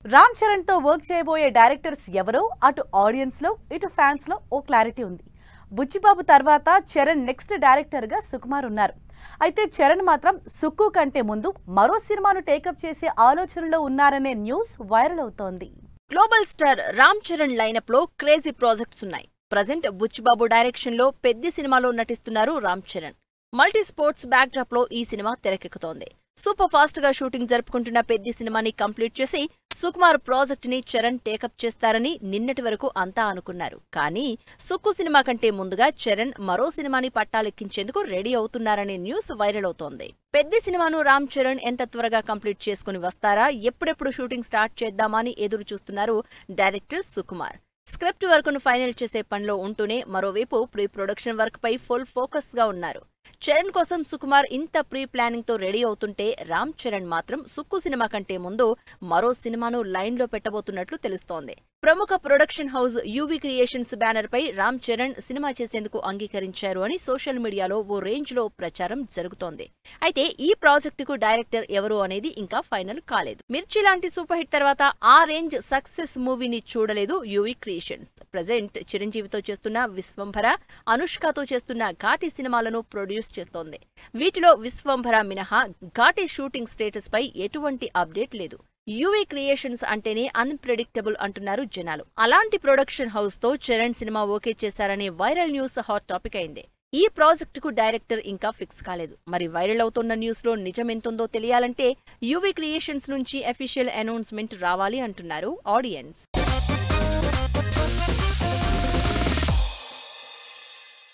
రామ్ చరణ్ తో వర్క్ చేయబోయే డైరెక్టర్స్ ఎవరో అటు ఆడియన్స్ లో ఇటు ఫ్యాన్స్ లో ఓ క్లారిటీ ఉంది. బుచ్చిబాబు తర్వాత చరణ్ నెక్స్ట్ డైరెక్టర్ గా సుకుమార్ ఉన్నారు. అయితే చరణ్ మాత్రం సుక్కు కంటే ముందు మరో సినిమాను టేకప్ చేసే ఆలోచనలో ఉన్నారనే న్యూస్ వైరల్ అవుతోంది. Global star Ram Charan lineup లో క్రేజీ ప్రాజెక్ట్స్ ఉన్నాయి. ప్రజెంట్ బుచ్చిబాబు డైరెక్షన్ లో పెద్ద సినిమాలో నటిస్తున్నారు Ram Charan. Multi sports back drop లో ఈ సినిమా తెరకెక్కుతోంది. సూపర్ ఫాస్ట్ గా షూటింగ్ జరుపుకుంటున్న పెద్ద సినిమాని కంప్లీట్ చేసి సుకుమార్ ప్రాజెక్ట్ ని చరణ్ టేకప్ చేస్తారని నిన్నటి వరకు అంతా అనుకున్నారు. కానీ సుక్కు సినిమా కంటే ముందుగా చరణ్ మరో సినిమాని పట్టాలెక్కించేందుకు రెడీ అవుతున్నారనే న్యూస్ వైరల్ అవుతోంది. పెద్ద సినిమాను రామ్ చరణ్ ఎంత త్వరగా కంప్లీట్ చేసుకుని వస్తారా, ఎప్పుడెప్పుడు షూటింగ్ స్టార్ట్ చేద్దామని ఎదురు చూస్తున్నారు డైరెక్టర్ సుకుమార్. స్క్రిప్ట్ వర్క్ ను ఫైనల్ చేసే పనిలో ఉంటూనే మరోవైపు ప్రీ ప్రొడక్షన్ వర్క్ పై ఫుల్ ఫోకస్ గా ఉన్నారు. చరణ్ కోసం సుకుమార్ ఇంత ప్రీ ప్లానింగ్ తో రెడీ అవుతుంటే రామ్ చరణ్ మాత్రం సుక్కు సినిమా కంటే ముందు మరో సినిమాను లైన్ లో పెట్టబోతున్నట్లు తెలుస్తోంది. ప్రముఖ production house UV creations banner పై రామ్ చరణ్ సినిమా చేసేందుకు అంగీకరించారు అని సోషల్ మీడియాలో ఓ రేంజ్ లో ప్రచారం జరుగుతోంది. అయితే ఈ ప్రాజెక్టుకు డైరెక్టర్ ఎవరు అనేది ఇంకా ఫైనల్ కాలేదు. మిర్చి లాంటి సూపర్ హిట్ తర్వాత ఆ రేంజ్ సక్సెస్ మూవీని చూడలేదు యూవీ క్రియేషన్స్. ప్రెజెంట్ చిరంజీవితో చేస్తున్న విశ్వంభర, అనుష్కతో చేస్తున్న ఘాటి సినిమాలను ప్రొడ్యూస్ చేస్తోంది. వీటిలో విశ్వంభర మినహా ఘాటి షూటింగ్ స్టేటస్ పై ఎటువంటి అప్డేట్ లేదు. యూవీ క్రియేషన్స్ అంటేనే అన్ప్రెడిక్టబుల్ అంటున్నారు జనాలు. అలాంటి ప్రొడక్షన్ హౌస్ తో చరణ్ సినిమా ఓకే చేశారనే వైరల్ న్యూస్ హాట్ టాపిక్ అయింది. ఈ ప్రాజెక్టుకు డైరెక్టర్ ఇంకా ఫిక్స్ కాలేదు. మరి వైరల్ అవుతున్న న్యూస్ లో నిజమెంతుందో తెలియాలంటే యూవీ క్రియేషన్స్ నుంచి అఫీషియల్ అనౌన్స్మెంట్ రావాలి అంటున్నారు ఆడియన్స్.